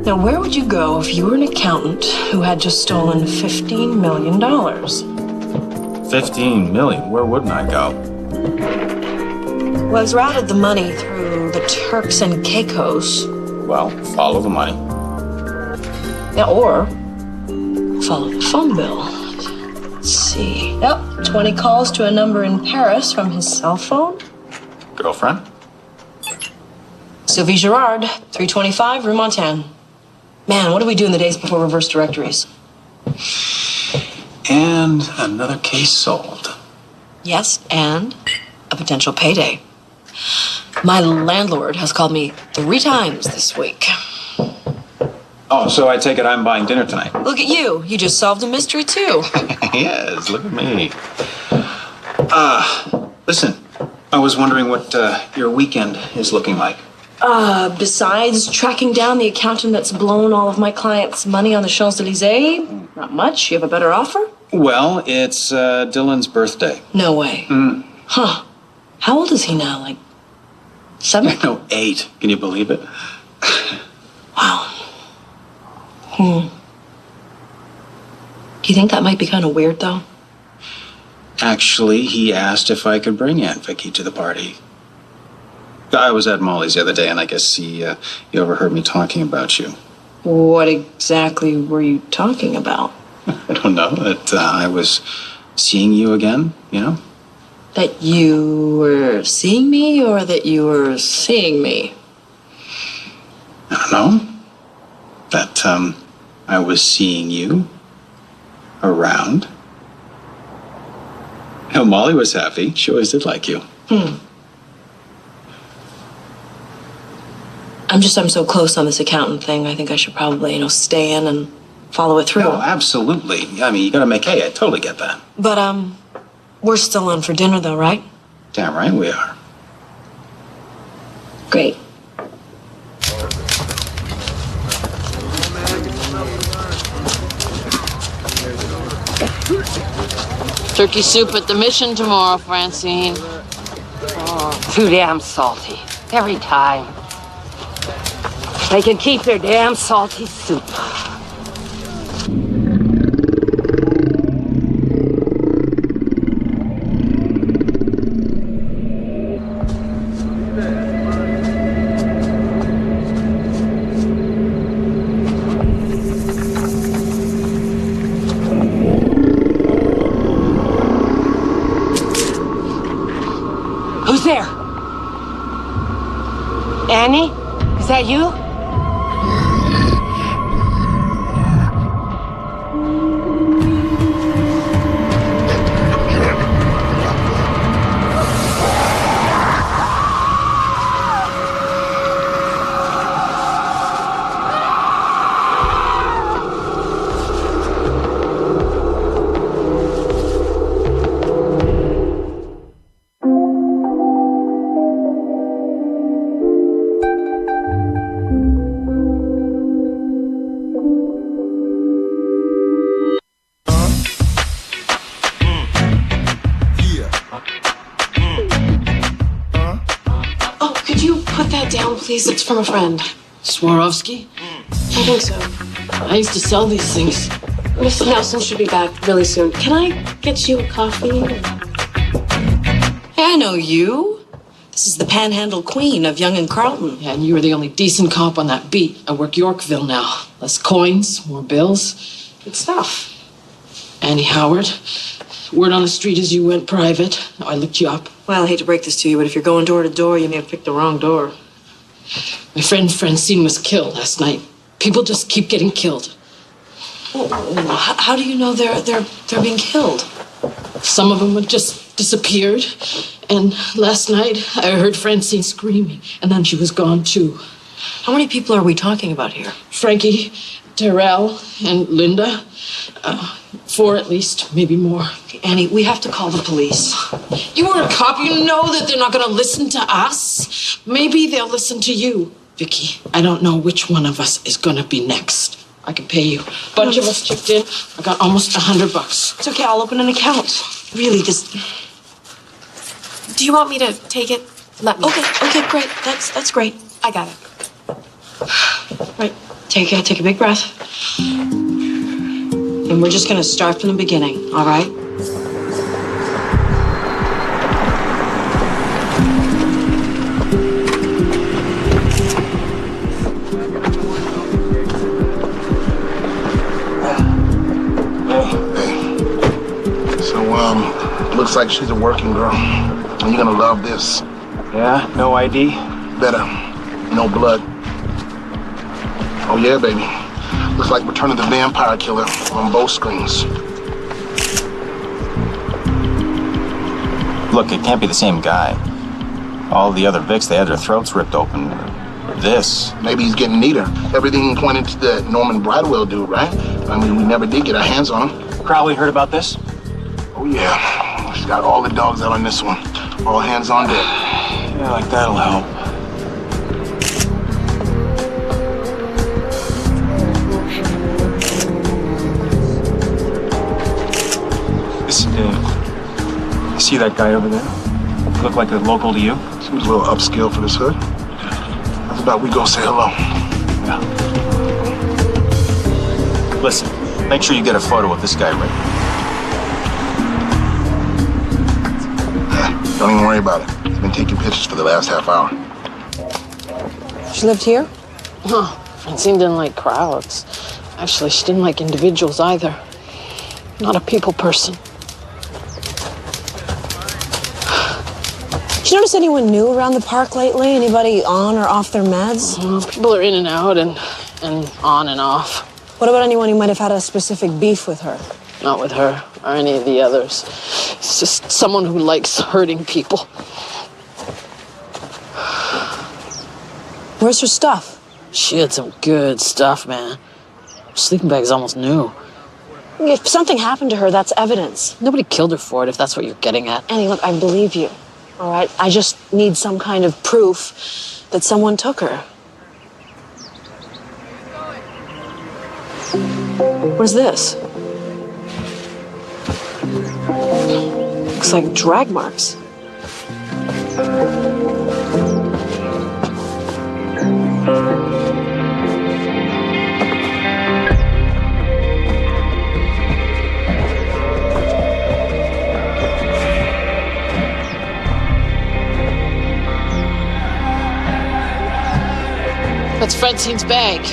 Now, where would you go if you were an accountant who had just stolen $15 million? 15 million? Where wouldn't I go? Well, he's routed the money through the Turks and Caicos. Well, follow the money. Yeah, or follow the phone bill. Let's see. Yep, 20 calls to a number in Paris from his cell phone. Girlfriend? Sylvie Gerard, 325 Rue Montaigne. Man, what do we do in the days before reverse directories? And another case solved. Yes, and a potential payday. My landlord has called me 3 times this week. Oh, so I take it I'm buying dinner tonight. Look at you. You just solved a mystery, too. Yes, look at me. Listen, I was wondering what your weekend is looking like. Besides tracking down the accountant that's blown all of my clients' money on the Champs-Elysees, not much. You have a better offer? Well, it's Dylan's birthday. No way. Huh. How old is he now? Like 7? No, 8. Can you believe it? Wow. Do you think that might be kind of weird, though? Actually, he asked if I could bring Aunt Vicki to the party. I was at Molly's the other day, and I guess he overheard me talking about you. What exactly were you talking about? I don't know, that I was seeing you again, you know? That you were seeing me, or that you were seeing me? I don't know. That, I was seeing you around. Hell, Molly was happy. She always did like you. I'm so close on this accountant thing. I think I should probably, stay in and follow it through. No, absolutely. I mean, you gotta make hay. I totally get that. But, we're still on for dinner, though, right? Damn right we are. Great. Turkey soup at the Mission tomorrow, Francine. Oh, too damn salty. Every time. They can keep their damn salty soup. Who's there? Annie? Is that you? Please, it's from a friend. Swarovski? I think so. I used to sell these things. Miss Nelson should be back really soon. Can I get you a coffee? Hey, I know you. This is the Panhandle Queen of Young and Carlton. Yeah, and you were the only decent cop on that beat. I work Yorkville now. Less coins, more bills. Good stuff. Annie Howard. Word on the street is you went private. I looked you up. Well, I hate to break this to you, but if you're going door to door, you may have picked the wrong door. My friend Francine was killed last night. People just keep getting killed. How do you know they're being killed? Some of them have just disappeared. And last night, I heard Francine screaming, and then she was gone, too. How many people are we talking about here? Frankie, Terrell, and Linda. 4 at least, maybe more. Annie, we have to call the police. You were a cop. You know that they're not going to listen to us. Maybe they'll listen to you. Vicki, I don't know which one of us is going to be next. I can pay you. Bunch of us chipped in. I got almost $100. It's okay, I'll open an account. Really, this... Do you want me to take it? Let me. Okay, great. That's great. I got it. Right, take a big breath. And we're just gonna start from the beginning, all right? Looks like she's a working girl. And you're gonna love this. Yeah, no ID? Better. No blood. Oh yeah, baby. Looks like Return of the Vampire Killer on both screens. Look, it can't be the same guy. All the other Vicks, they had their throats ripped open. This. Maybe he's getting neater. Everything pointed to the Norman Bridewell dude, right? I mean, we never did get our hands on him. Crowley heard about this? Oh yeah. She's got all the dogs out on this one. All hands on deck. Yeah, like that'll help. Listen, you see that guy over there? Look like a local to you? Seems a little upscale for this hood. How about we go say hello? Yeah. Listen, make sure you get a photo of this guy right. Don't even worry about it. He's been taking pictures for the last half hour. She lived here? Huh. Francine didn't like crowds. Actually, she didn't like individuals either. Not a people person. Did you notice anyone new around the park lately? Anybody on or off their meds? People are in and out and on and off. What about anyone who might have had a specific beef with her? Not with her or any of the others. It's just someone who likes hurting people. Where's her stuff? She had some good stuff, man. Her sleeping bag's almost new. If something happened to her, that's evidence. Nobody killed her for it, if that's what you're getting at. Annie, look, I believe you. All right? I just need some kind of proof that someone took her. What is this? Looks like drag marks. That's Francine's bag.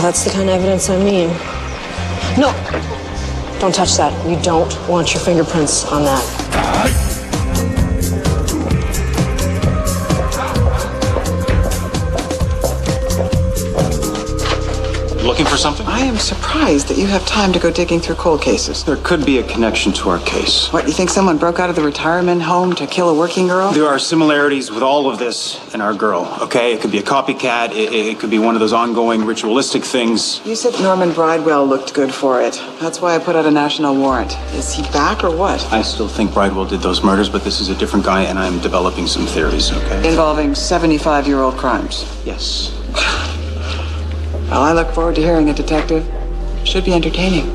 That's the kind of evidence I mean. No! Don't touch that. You don't want your fingerprints on that. Looking for something? I am surprised that you have time to go digging through cold cases. There could be a connection to our case. What, you think someone broke out of the retirement home to kill a working girl? There are similarities with all of this and our girl, okay? It could be a copycat. It could be one of those ongoing ritualistic things. You said Norman Bridewell looked good for it. That's why I put out a national warrant. Is he back or what? I still think Bridewell did those murders, but this is a different guy, and I'm developing some theories, okay? Involving 75-year-old crimes. Yes. Well, I look forward to hearing it, Detective. Should be entertaining.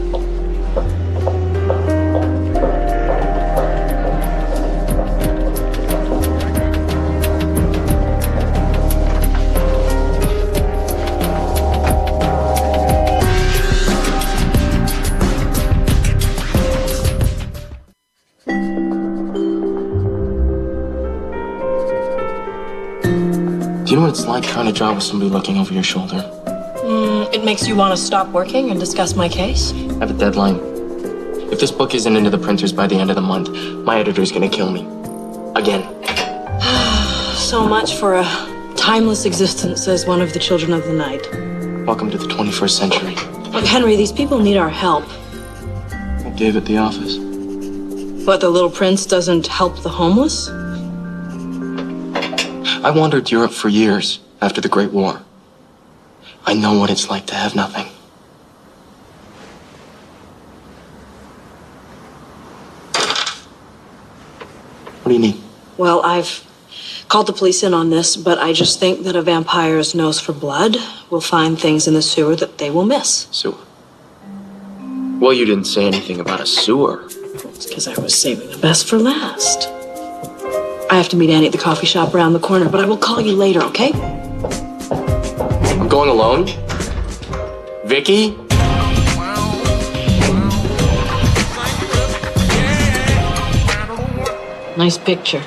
Do you know what it's like trying to job with somebody looking over your shoulder? It makes you want to stop working and discuss my case? I have a deadline. If this book isn't into the printers by the end of the month, my editor's gonna kill me. Again. So much for a timeless existence as one of the children of the night. Welcome to the 21st century. Look, Henry, these people need our help. I gave at the office. But the Little Prince doesn't help the homeless? I wandered Europe for years after the Great War. I know what it's like to have nothing. What do you need? Well, I've Called the police in on this, but I just think that a vampire's nose for blood will find things in the sewer that they will miss. Sewer? Well, you didn't say anything about a sewer. It's because I was saving the best for last. I have to meet Annie at the coffee shop around the corner, but I will call you later, okay? I'm going alone? Vicki? Nice picture.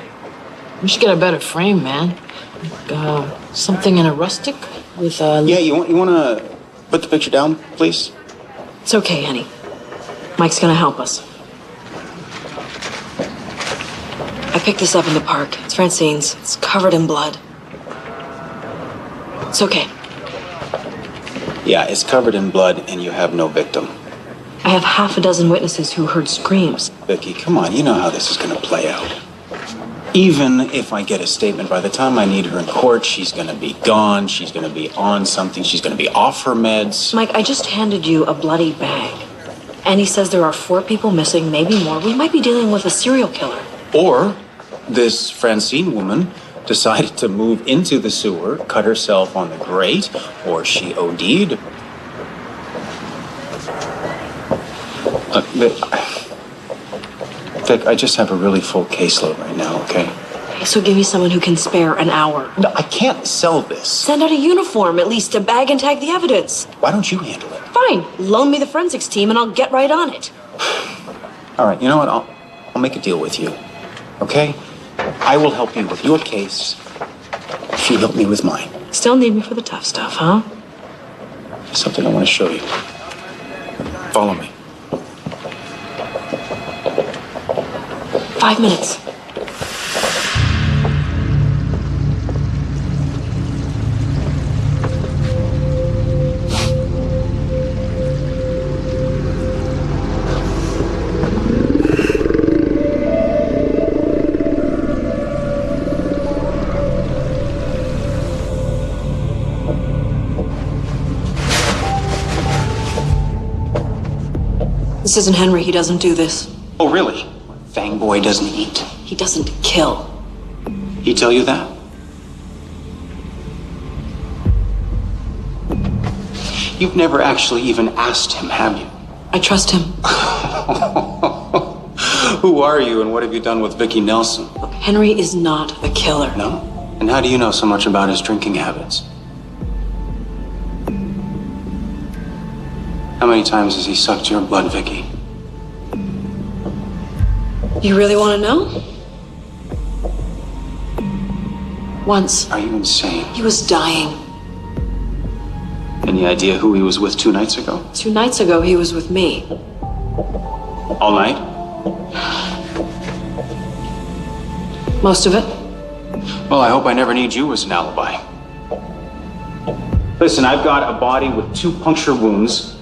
We should get a better frame, man. Like, something in a rustic with a... Yeah, you want to put the picture down, please? It's okay, Annie. Mike's gonna help us. I picked this up in the park. It's Francine's. It's covered in blood. It's okay. Yeah, it's covered in blood and you have no victim. I have half a dozen witnesses who heard screams. Vicki, come on, you know how this is going to play out. Even if I get a statement, by the time I need her in court, she's going to be gone, she's going to be on something, she's going to be off her meds. Mike, I just handed you a bloody bag. And he says there are 4 people missing, maybe more. We might be dealing with a serial killer. Or this Francine woman decided to move into the sewer, cut herself on the grate, or she OD'd. Vic, I just have a really full caseload right now, okay? So give me someone who can spare an hour. No, I can't sell this. Send out a uniform, at least to bag and tag the evidence. Why don't you handle it? Fine. Loan me the forensics team and I'll get right on it. All right, you know what? I'll make a deal with you, okay? I will help you with your case if you help me with mine. Still need me for the tough stuff, huh? Something I want to show you. Follow me. 5 minutes. This isn't Henry. He doesn't do this. Oh, really? Fang boy doesn't eat. He doesn't kill. He tell you that? You've never actually even asked him, have you? I trust him. Who are you and what have you done with Vicki Nelson? Look, Henry is not a killer. No? And how do you know so much about his drinking habits? How many times has he sucked your blood, Vicki? You really want to know? Once. Are you insane? He was dying. Any idea who he was with 2 nights ago? 2 nights ago, he was with me. All night? Most of it. Well, I hope I never need you as an alibi. Listen, I've got a body with 2 puncture wounds,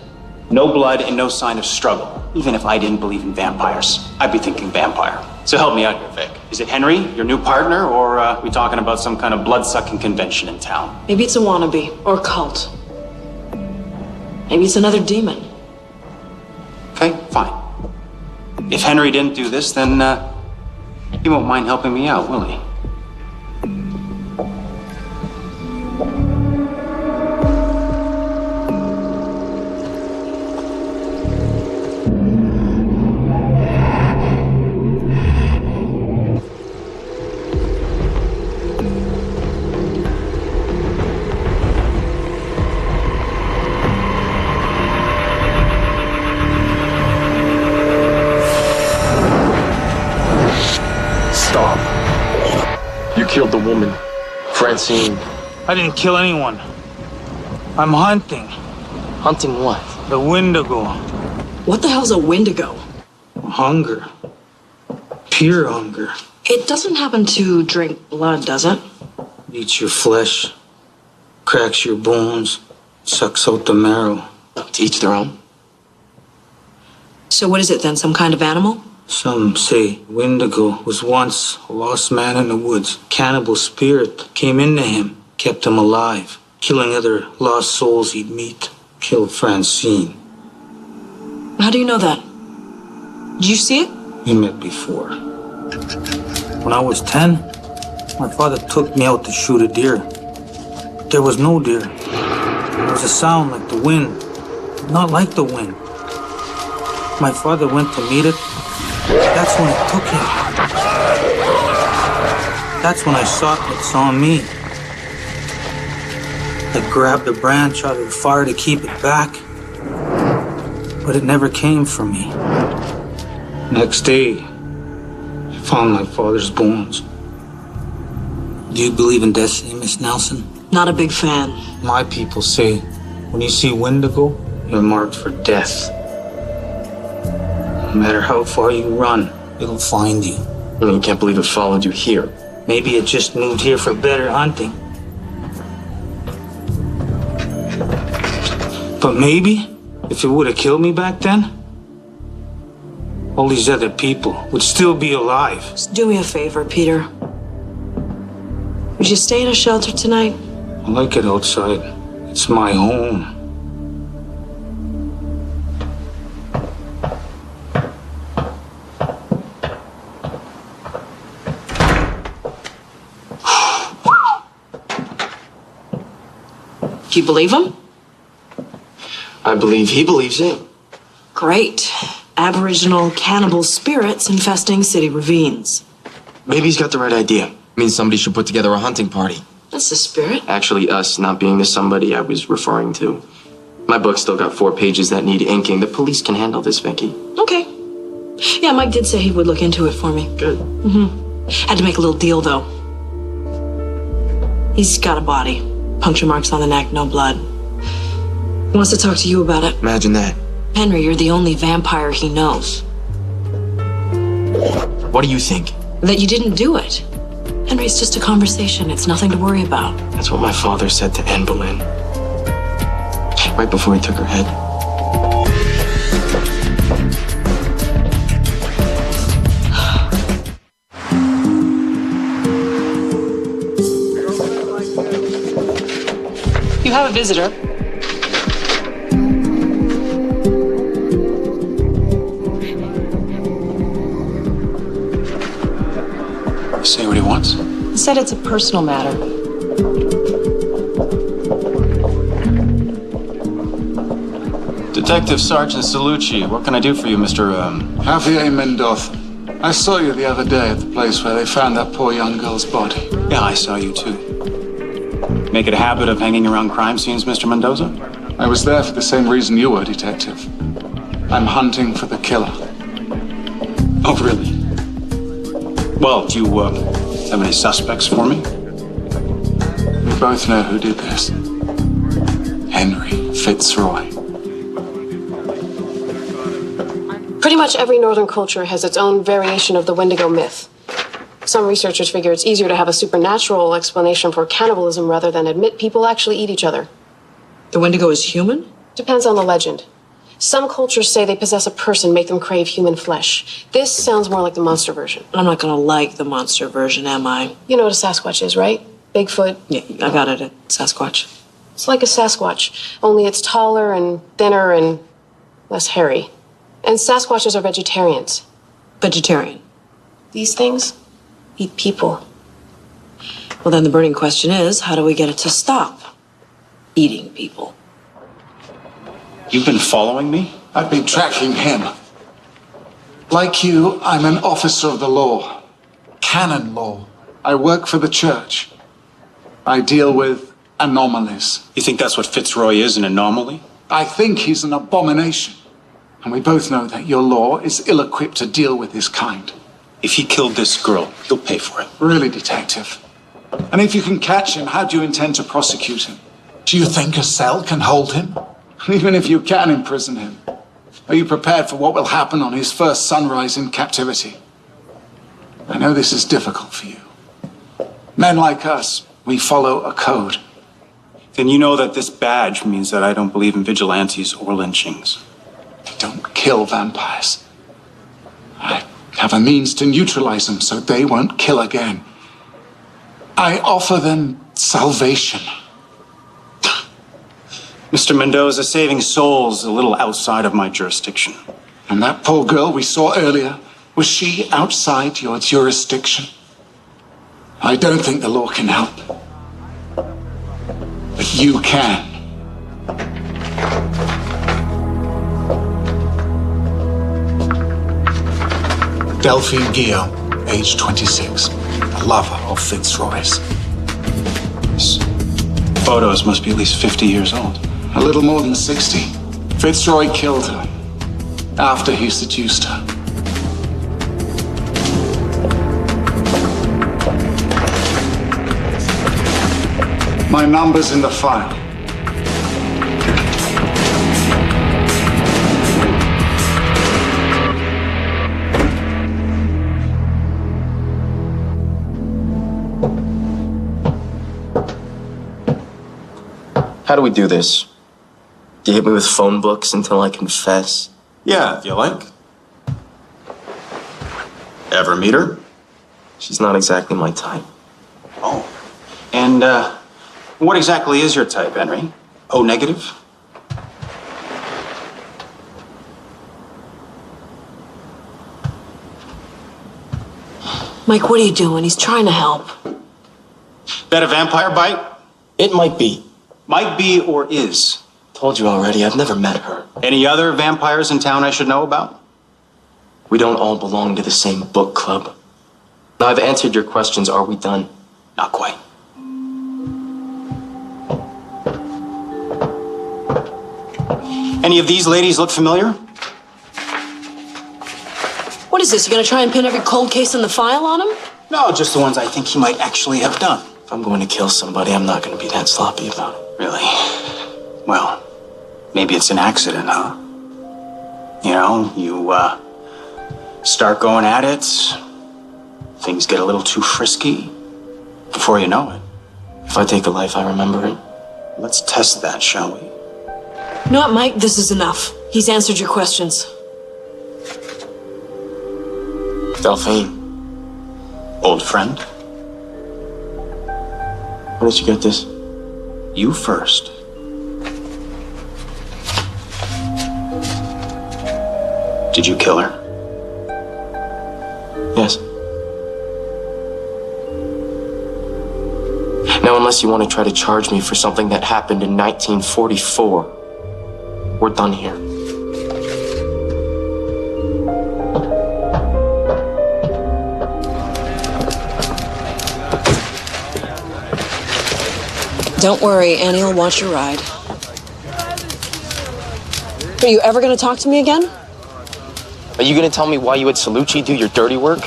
no blood, and no sign of struggle. Even if I didn't believe in vampires, I'd be thinking vampire. So help me out here, Vic. Is it Henry, your new partner, or are we talking about some kind of blood-sucking convention in town? Maybe it's a wannabe or cult. Maybe it's another demon. Okay, fine. If Henry didn't do this, then he won't mind helping me out, will he? Killed the woman, Francine. I didn't kill anyone. I'm hunting. Hunting what? The Wendigo. What the hell's a Wendigo? Hunger. Pure hunger. It doesn't happen to drink blood, does it? Eats your flesh, cracks your bones, sucks out the marrow. To each their own. So what is it then, some kind of animal? Some say Wendigo was once a lost man in the woods. Cannibal spirit came into him, kept him alive, killing other lost souls he'd meet. Killed Francine. How do you know that? Did you see it? We met before. When I was 10, My father took me out to shoot a deer. There was no deer. There was a sound like the wind, not like the wind. My father went to meet it. That's when it took him. That's when I saw it saw me. I grabbed a branch out of the fire to keep it back, but it never came for me. Next day, I found my father's bones. Do you believe in destiny, Miss Nelson? Not a big fan. My people say, when you see Wendigo, you're marked for death. No matter how far you run, it'll find you. You can't believe it followed you here. Maybe it just moved here for better hunting. But maybe, if it would have killed me back then, all these other people would still be alive. Just do me a favor, Peter. Would you stay in a shelter tonight? I like it outside. It's my home. Do you believe him? I believe he believes it. Great. Aboriginal cannibal spirits infesting city ravines. Maybe he's got the right idea. Means somebody should put together a hunting party. That's the spirit. Actually, us not being the somebody I was referring to. My book's still got 4 pages that need inking. The police can handle this, Vicki. Okay. Yeah, Mike did say he would look into it for me. Good. Had to make a little deal, though. He's got a body. Puncture marks on the neck, no blood. He wants to talk to you about it. Imagine that. Henry, you're the only vampire he knows. What do you think? That you didn't do it. Henry, it's just a conversation. It's nothing to worry about. That's what my father said to Anne Boleyn. Right before he took her head. You have a visitor. Say what he wants. He said it's a personal matter. Detective Sergeant Celluci, what can I do for you, Mr. Javier Mendoza. I saw you the other day at the place where they found that poor young girl's body. Yeah, I saw you too. Make it a habit of hanging around crime scenes, Mr. Mendoza? I was there for the same reason you were, Detective. I'm hunting for the killer. Oh, really? Well, do you have any suspects for me? We both know who did this. Henry Fitzroy. Pretty much every northern culture has its own variation of the Wendigo myth. Some researchers figure it's easier to have a supernatural explanation for cannibalism rather than admit people actually eat each other. The Wendigo is human? Depends on the legend. Some cultures say they possess a person, make them crave human flesh. This sounds more like the monster version. I'm not gonna like the monster version, am I? You know what a Sasquatch is, right? Bigfoot. Yeah, I got it at Sasquatch. It's like a Sasquatch, only it's taller and thinner and less hairy. And Sasquatches are vegetarians. Vegetarian. These things eat people. Well, then the burning question is, how do we get it to stop eating people? You've been following me? I've been tracking him. Like you, I'm an officer of the law. Canon law. I work for the church. I deal with anomalies. You think that's what Fitzroy is, an anomaly? I think he's an abomination. And we both know that your law is ill-equipped to deal with his kind. If he killed this girl, he'll pay for it. Really, Detective? And if you can catch him, how do you intend to prosecute him? Do you think a cell can hold him? Even if you can imprison him, are you prepared for what will happen on his first sunrise in captivity? I know this is difficult for you. Men like us, we follow a code. Then you know that this badge means that I don't believe in vigilantes or lynchings. I don't kill vampires. I have a means to neutralize them so they won't kill again. I offer them salvation. Mr. Mendoza, saving souls a little outside of my jurisdiction. And that poor girl we saw earlier, was she outside your jurisdiction? I don't think the law can help. But you can. Delphine Guillaume, age 26, a lover of Fitzroy's. These photos must be at least 50 years old. A little more than 60. Fitzroy killed her after he seduced her. My number's in the file. How do we do this? Do you hit me with phone books until I confess? Yeah, if you like. Ever meet her? She's not exactly my type. Oh. And, what exactly is your type, Henry? O negative? Mike, what are you doing? He's trying to help. That a vampire bite? It might be. Might be or is. Told you already, I've never met her. Any other vampires in town I should know about? We don't all belong to the same book club. Now I've answered your questions. Are we done? Not quite. Any of these ladies look familiar? What is this? You gonna try and pin every cold case in the file on him? No, just the ones I think he might actually have done. If I'm going to kill somebody, I'm not going to be that sloppy about it. Really? Well, maybe it's an accident, huh? You know, you, start going at it, things get a little too frisky. Before you know it. If I take a life, I remember it. Let's test that, shall we? You know what, Mike? This is enough. He's answered your questions. Delphine. Old friend? Where did you get this? You first. Did you kill her? Yes. Now, unless you want to try to charge me for something that happened in 1944, we're done here. Don't worry, Annie will watch your ride. Are you ever gonna talk to me again? Are you going to tell me why you had Celluci do your dirty work?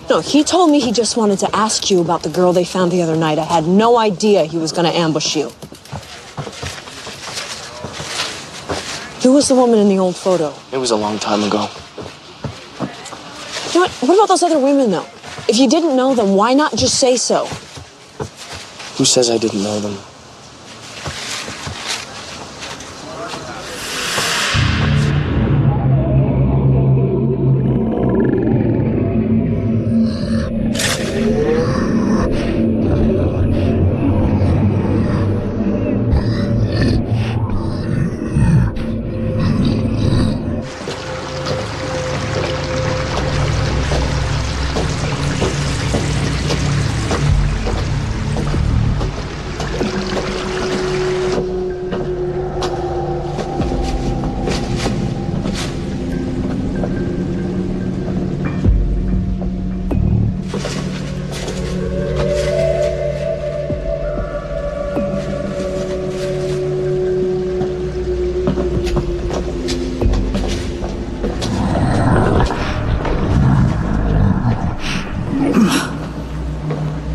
No, he told me he just wanted to ask you about the girl they found the other night. I had no idea he was gonna ambush you. Who was the woman in the old photo? It was a long time ago. You know what about those other women, though? If you didn't know them, why not just say so? Who says I didn't know them?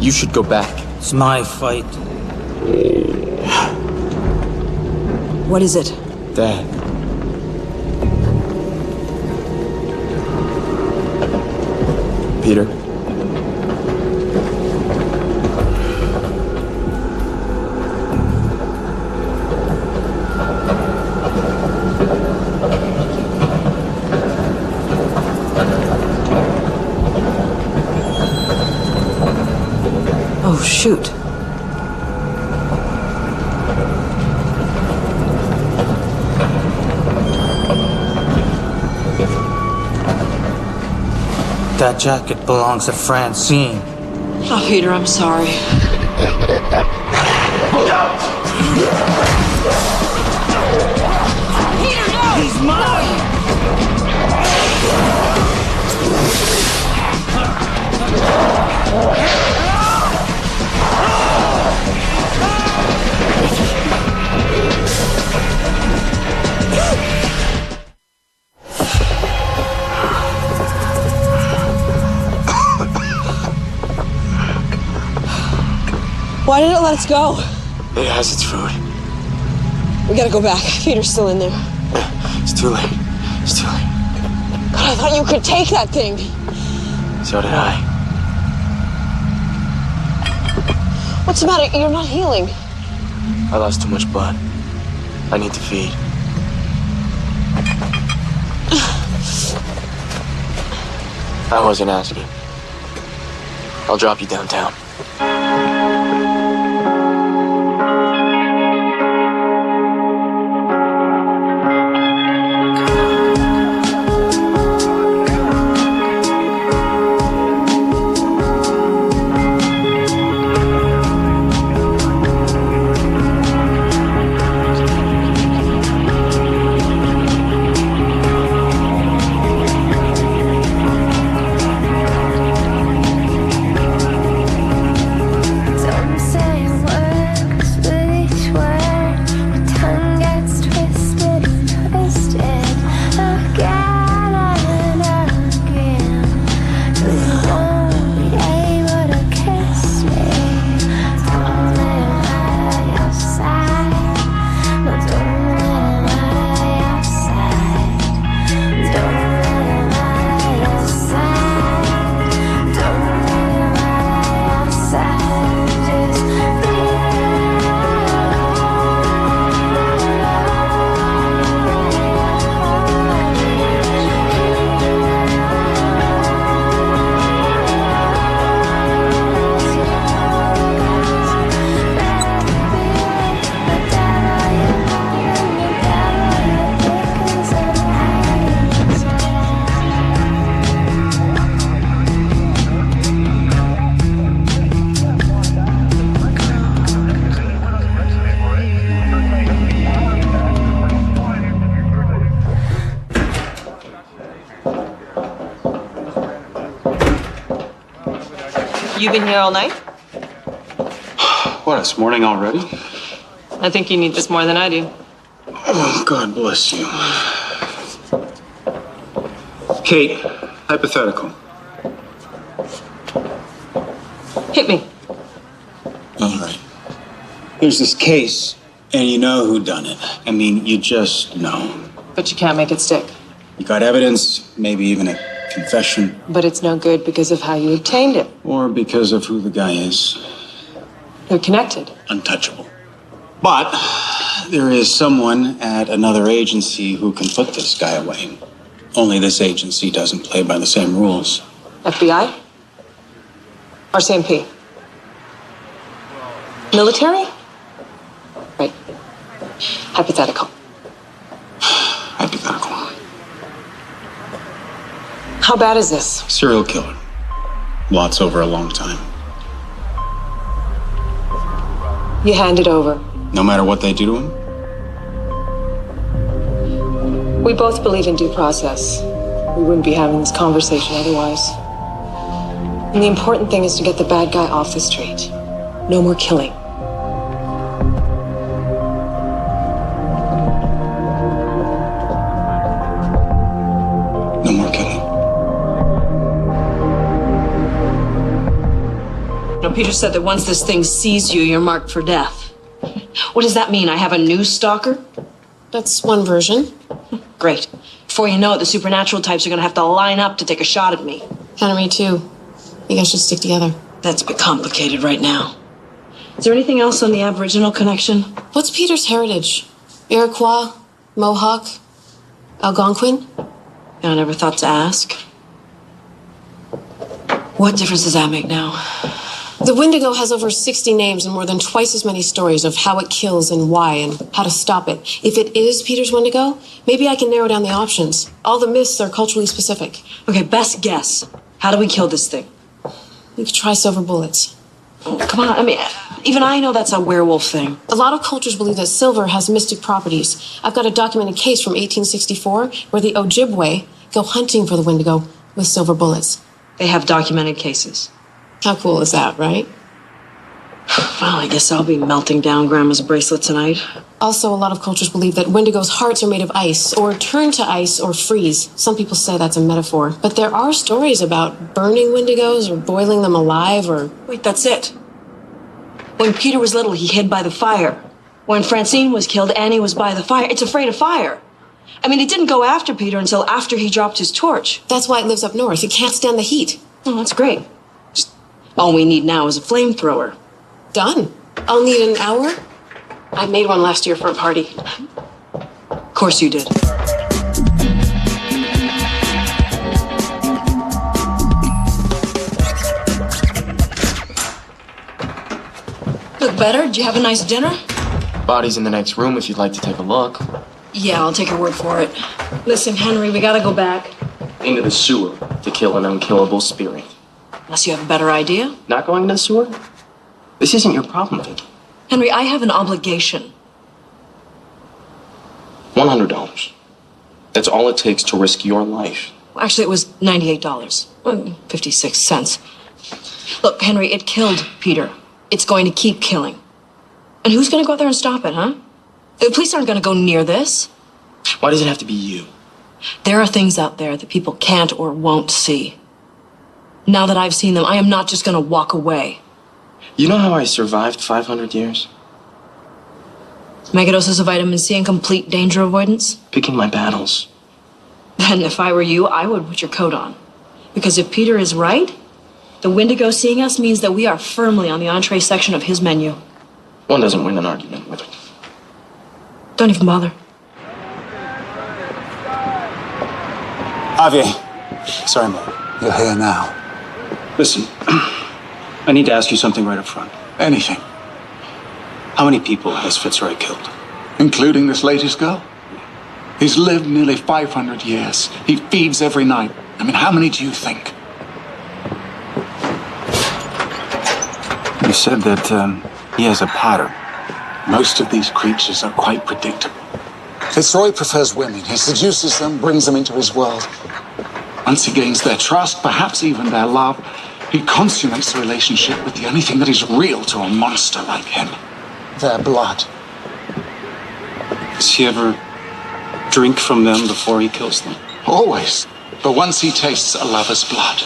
You should go back. It's my fight. What is it? Dad. Peter. Oh, shoot. That jacket belongs to Francine. Oh, Peter, I'm sorry. Look out! Peter, no! He's mine! Why did it let us go? It has its food. We gotta go back. Peter's still in there. It's too late. It's too late. God, I thought you could take that thing. So did I. What's the matter? You're not healing. I lost too much blood. I need to feed. I wasn't asking. I'll drop you downtown. You been here all night? What, it's morning already? I think you need this more than I do. Oh, God bless you. Kate, hypothetical. Hit me. All right. There's this case, and you know who done it. I mean, you just know. But you can't make it stick. You got evidence, maybe even a confession. But it's no good because of how you obtained it. Or because of who the guy is. They're connected. Untouchable. But there is someone at another agency who can put this guy away. Only this agency doesn't play by the same rules. FBI? RCMP? Military? Right. Hypothetical. Hypothetical. How bad is this? Serial killer. Lots over a long time. You hand it over. No matter what they do to him? We both believe in due process. We wouldn't be having this conversation otherwise. And the important thing is to get the bad guy off the street. No more killing. No more killing. No, Peter said that once this thing sees you, you're marked for death. What does that mean? I have a new stalker? That's one version. Great. Before you know it, the supernatural types are gonna have to line up to take a shot at me. Henry, too. You guys should stick together. That's a bit complicated right now. Is there anything else on the Aboriginal connection? What's Peter's heritage? Iroquois? Mohawk? Algonquin? I never thought to ask. What difference does that make now? The Wendigo has over 60 names and more than twice as many stories of how it kills and why and how to stop it. If it is Peter's Wendigo, maybe I can narrow down the options. All the myths are culturally specific. Okay, best guess. How do we kill this thing? You could try silver bullets. Oh, come on, I mean, even I know that's a werewolf thing. A lot of cultures believe that silver has mystic properties. I've got a documented case from 1864 where the Ojibwe go hunting for the Wendigo with silver bullets. They have documented cases. How cool is that, right? Well, I guess I'll be melting down Grandma's bracelet tonight. Also, a lot of cultures believe that Wendigo's hearts are made of ice, or turn to ice, or freeze. Some people say that's a metaphor. But there are stories about burning Wendigos, or boiling them alive, or... Wait, that's it. When Peter was little, he hid by the fire. When Francine was killed, Annie was by the fire. It's afraid of fire. I mean, it didn't go after Peter until after he dropped his torch. That's why it lives up north. It can't stand the heat. Oh, that's great. Just all we need now is a flamethrower. Done. I'll need an hour. I made one last year for a party. Of course you did. Look better? Did you have a nice dinner? Body's in the next room if you'd like to take a look. Yeah, I'll take your word for it. Listen, Henry, we gotta go back. Into the sewer to kill an unkillable spirit. Unless you have a better idea. Not going into the sewer? This isn't your problem, Vicki. Henry, I have an obligation. $100. That's all it takes to risk your life. Actually, it was $98. 56 cents. Look, Henry, it killed Peter. It's going to keep killing. And who's going to go out there and stop it, huh? The police aren't going to go near this. Why does it have to be you? There are things out there that people can't or won't see. Now that I've seen them, I am not just going to walk away. You know how I survived 500 years? Megadoses of vitamin C and complete danger avoidance? Picking my battles. Then if I were you, I would put your coat on. Because if Peter is right, the Wendigo seeing us means that we are firmly on the entree section of his menu. One doesn't win an argument with it. Don't even bother. Javier. Sorry, Mo. You're here now. Listen, I need to ask you something right up front. Anything. How many people has Fitzroy killed? Including this latest girl? He's lived nearly 500 years. He feeds every night. I mean, how many do you think? You said that he has a pattern. Most of these creatures are quite predictable. Fitzroy prefers women. He seduces them, brings them into his world. Once he gains their trust, perhaps even their love, he consummates the relationship with the only thing that is real to a monster like him. Their blood. Does he ever drink from them before he kills them? Always. But once he tastes a lover's blood,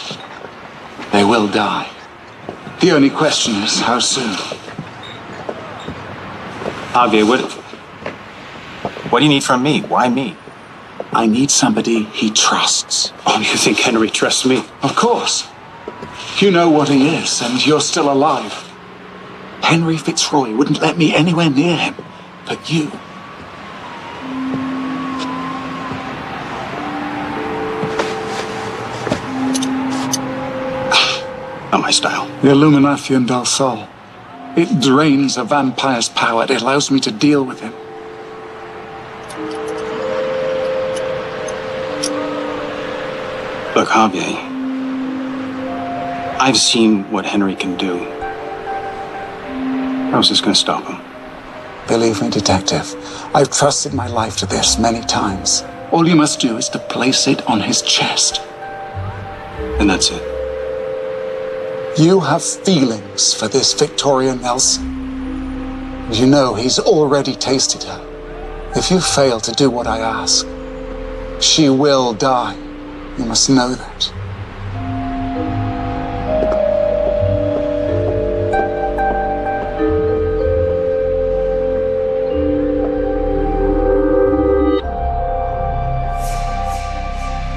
they will die. The only question is, how soon? Javier, what do you need from me? Why me? I need somebody he trusts. Oh, you think Henry trusts me? Of course. You know what he is, and you're still alive. Henry Fitzroy wouldn't let me anywhere near him, but you. Not my style. The Illumination del Sol. It drains a vampire's power. It allows me to deal with him. Look, Javier, I've seen what Henry can do. How's this going to stop him? Believe me, Detective, I've trusted my life to this many times. All you must do is to place it on his chest. And that's it. You have feelings for this Victoria Nelson. You know he's already tasted her. If you fail to do what I ask, she will die. You must know that.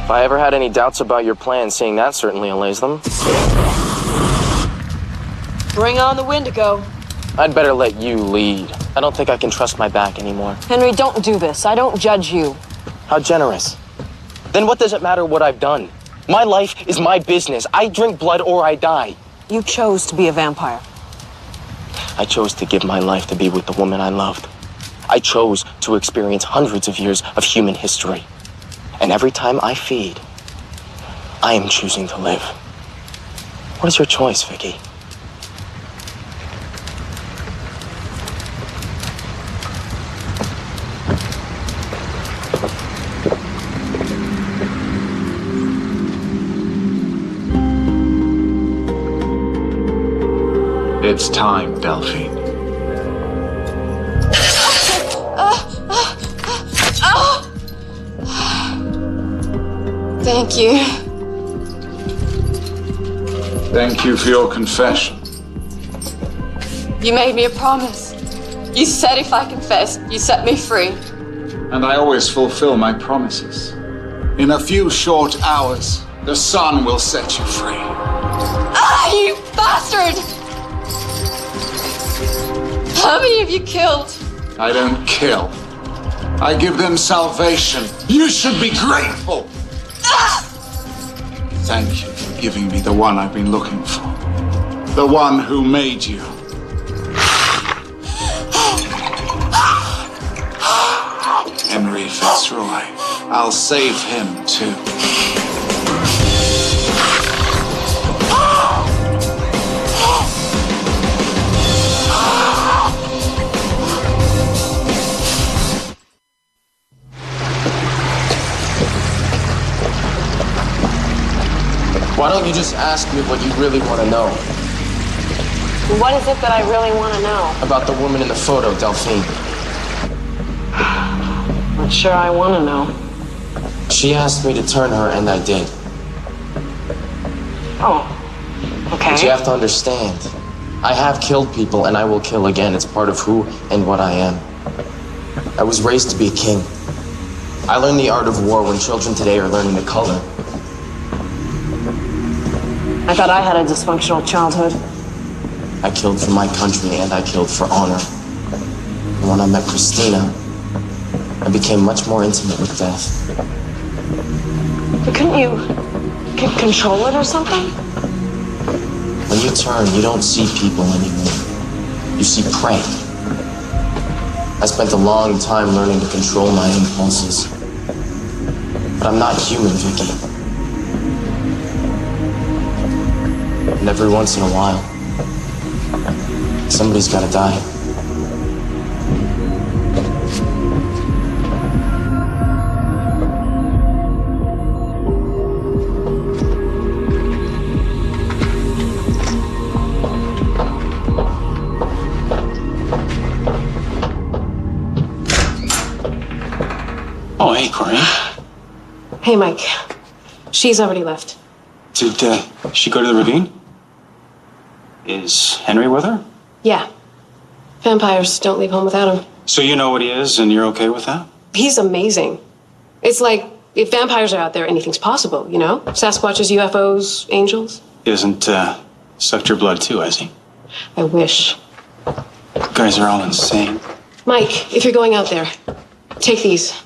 If I ever had any doubts about your plan, seeing that certainly allays them. Bring on the Wendigo. I'd better let you lead. I don't think I can trust my back anymore. Henry, don't do this. I don't judge you. How generous. Then what does it matter what I've done? My life is my business. I drink blood or I die. You chose to be a vampire. I chose to give my life to be with the woman I loved. I chose to experience hundreds of years of human history. And every time I feed, I am choosing to live. What is your choice, Vicki? It's time, Delphine. Thank you. Thank you for your confession. You made me a promise. You said if I confessed, you set me free. And I always fulfill my promises. In a few short hours, the sun will set you free. Ah, you bastard! How many have you killed? I don't kill. I give them salvation. You should be grateful. Ah! Thank you for giving me the one I've been looking for. The one who made you. Henry Fitzroy. I'll save him too. Why don't you just ask me what you really want to know? What is it that I really want to know? About the woman in the photo, Delphine. Not sure I want to know. She asked me to turn her, and I did. Oh, okay. But you have to understand, I have killed people, and I will kill again. It's part of who and what I am. I was raised to be a king. I learned the art of war when children today are learning the color. I thought I had a dysfunctional childhood. I killed for my country, and I killed for honor. And when I met Christina, I became much more intimate with death. But couldn't you control it or something? When you turn, you don't see people anymore. You see prey. I spent a long time learning to control my impulses. But I'm not human, Vicki. And every once in a while, somebody's gotta die. Oh, hey, Coreen. Hey, Mike. She's already left. Did she go to the ravine? Is Henry with her? Yeah. Vampires don't leave home without him. So you know what he is, and you're okay with that? He's amazing. It's like, if vampires are out there, anything's possible, you know? Sasquatches, UFOs, angels. He hasn't sucked your blood too, has he? I wish. You guys are all insane. Mike, if you're going out there, take these.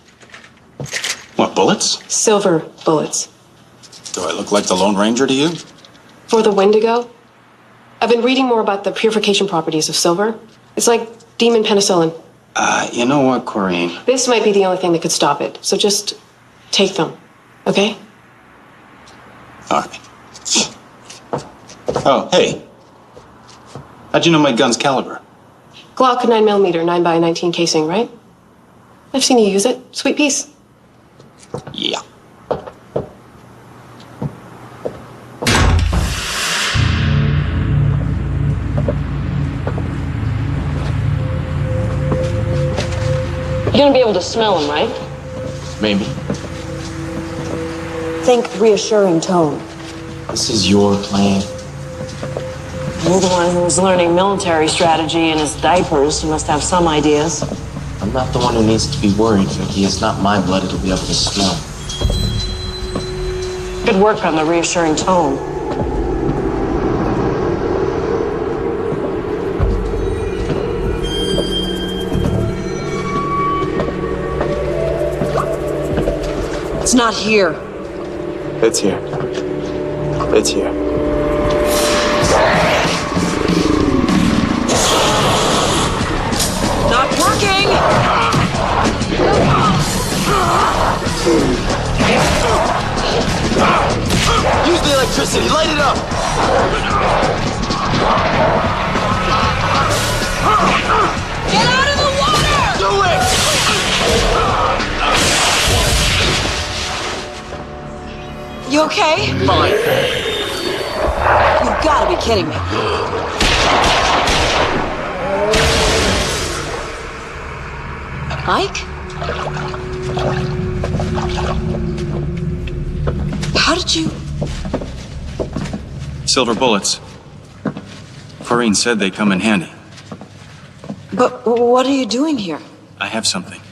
What, bullets? Silver bullets. Do I look like the Lone Ranger to you? For the Wendigo, I've been reading more about the purification properties of silver. It's like demon penicillin. You know what, Coreen? This might be the only thing that could stop it, so just take them, okay? All right. Oh, hey. How'd you know my gun's caliber? Glock 9mm, 9x19 casing, right? I've seen you use it. Sweet piece. Yeah. You're gonna be able to smell him, right? Maybe. Think reassuring tone. This is your plan. You're the one who was learning military strategy in his diapers. You must have some ideas. I'm not the one who needs to be worried, Vicki. It's not my blood it'll be able to smell. Good work on the reassuring tone. It's not here. It's here. It's here. Not working! Use the electricity. Light it up. You okay? Fine. You've got to be kidding me. Mike? How did you... Silver bullets. Coreen said they come in handy. But what are you doing here? I have something.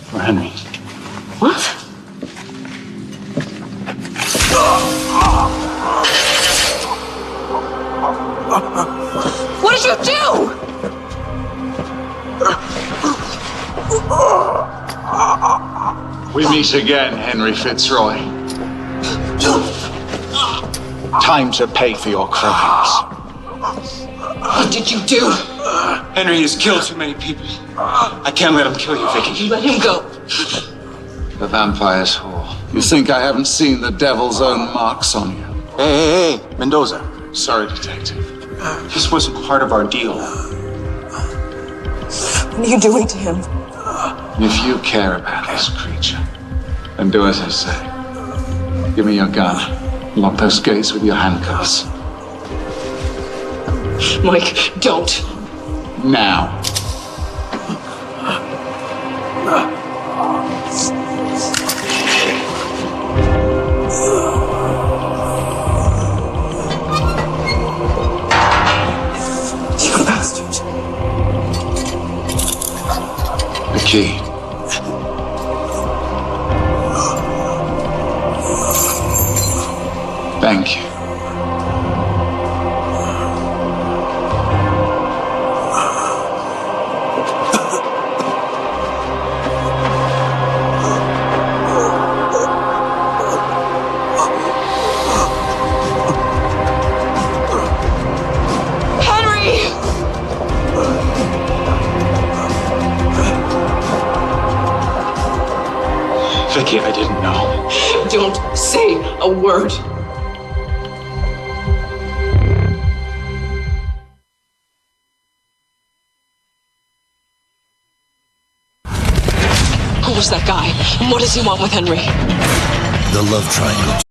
For Henry. What? What did you do? We meet again, Henry Fitzroy. Time to pay for your crimes. What did you do? Henry has killed too many people. I can't let him kill you, Vicki. Let him go. The vampire's whore. You think I haven't seen the devil's own marks on you? Hey, Mendoza. Sorry, detective. This wasn't part of our deal. What are you doing to him? If you care about this creature, then do as I say. Give me your gun. Lock those gates with your handcuffs. Mike, don't. Now. You bastard. The key. Thank you. Vicki, I didn't know. Don't say a word. Who was that guy? And what does he want with Henry? The love triangle.